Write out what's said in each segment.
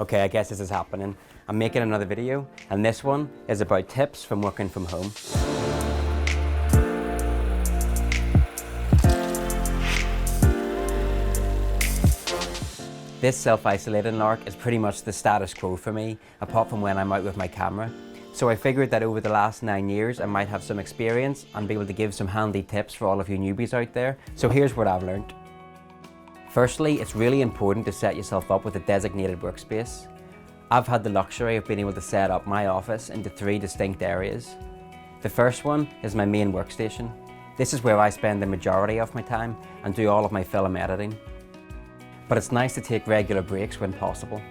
Okay, I guess this is happening. I'm making another video, and this one is about tips from working from home. This self-isolating lark is pretty much the status quo for me, apart from when I'm out with my camera. So I figured that over the last 9 years, I might have some experience and be able to give some handy tips for all of you newbies out there. So here's what I've learned. Firstly, it's really important to set yourself up with a designated workspace. I've had the luxury of being able to set up my office into 3 distinct areas. The first one is my main workstation. This is where I spend the majority of my time and do all of my film editing. But it's nice to take regular breaks when possible.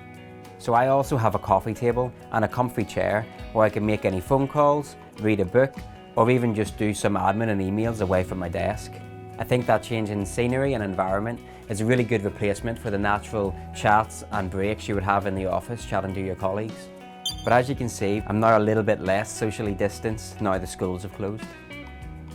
So I also have a coffee table and a comfy chair where I can make any phone calls, read a book, or even just do some admin and emails away from my desk. I think that change in scenery and environment is a really good replacement for the natural chats and breaks you would have in the office chatting to your colleagues. But as you can see, I'm now a little bit less socially distanced now the schools have closed.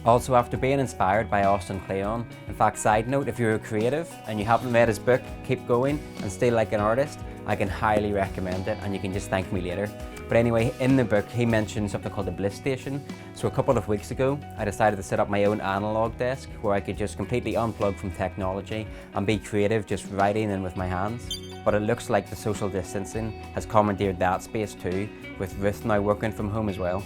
Also, after being inspired by Austin Kleon, in fact, side note, if you're a creative and you haven't read his book, Keep Going and Stay Like an Artist, I can highly recommend it, and you can just thank me later. But anyway, in the book, he mentioned something called the Bliss Station. So a couple of weeks ago, I decided to set up my own analog desk where I could just completely unplug from technology and be creative, just writing in with my hands. But it looks like the social distancing has commandeered that space too, with Ruth now working from home as well.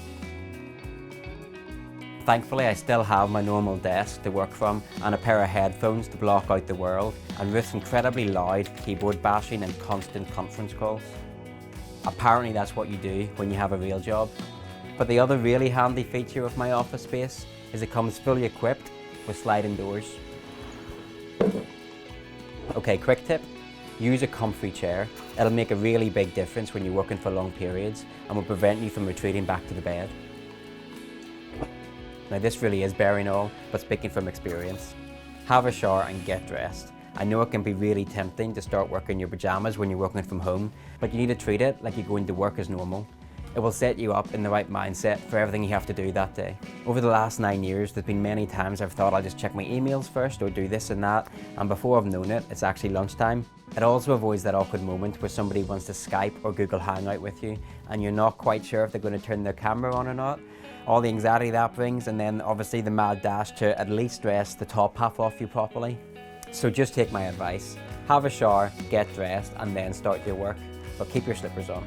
Thankfully, I still have my normal desk to work from and a pair of headphones to block out the world, and Ruth's incredibly loud keyboard bashing and constant conference calls. Apparently that's what you do when you have a real job. But the other really handy feature of my office space is it comes fully equipped with sliding doors. Okay, quick tip, use a comfy chair. It'll make a really big difference when you're working for long periods and will prevent you from retreating back to the bed. Now this really is bearing all, but speaking from experience. Have a shower and get dressed. I know it can be really tempting to start working in your pajamas when you're working from home, but you need to treat it like you're going to work as normal. It will set you up in the right mindset for everything you have to do that day. Over the last 9 years, there's been many times I've thought I'll just check my emails first or do this and that, and before I've known it, it's actually lunchtime. It also avoids that awkward moment where somebody wants to Skype or Google Hangout with you, and you're not quite sure if they're going to turn their camera on or not. All the anxiety that brings, and then obviously the mad dash to at least dress the top half off you properly. So just take my advice, have a shower, get dressed, and then start your work, but keep your slippers on.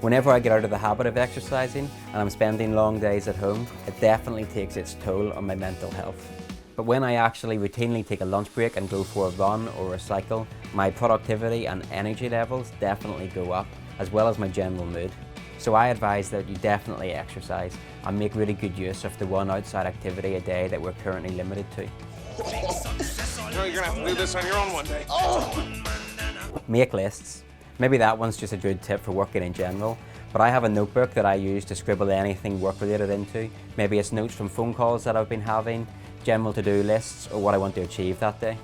Whenever I get out of the habit of exercising and I'm spending long days at home, it definitely takes its toll on my mental health. But when I actually routinely take a lunch break and go for a run or a cycle, my productivity and energy levels definitely go up, as well as my general mood. So I advise that you definitely exercise and make really good use of the one outside activity a day that we're currently limited to. You know, you're gonna have to do this on your own one day. Make lists. Maybe that one's just a good tip for working in general, but I have a notebook that I use to scribble anything work related into. Maybe it's notes from phone calls that I've been having, general to-do lists, or what I want to achieve that day.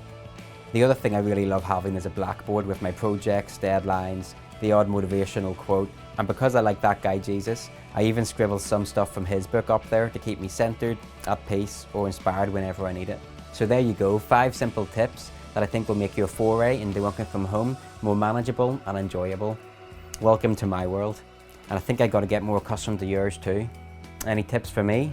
The other thing I really love having is a blackboard with my projects, deadlines, the odd motivational quote, and because I like that guy Jesus, I even scribble some stuff from his book up there to keep me centered, at peace, or inspired whenever I need it. So there you go, 5 simple tips that I think will make your foray into working from home more manageable and enjoyable. Welcome to my world, and I think I got to get more accustomed to yours too. Any tips for me?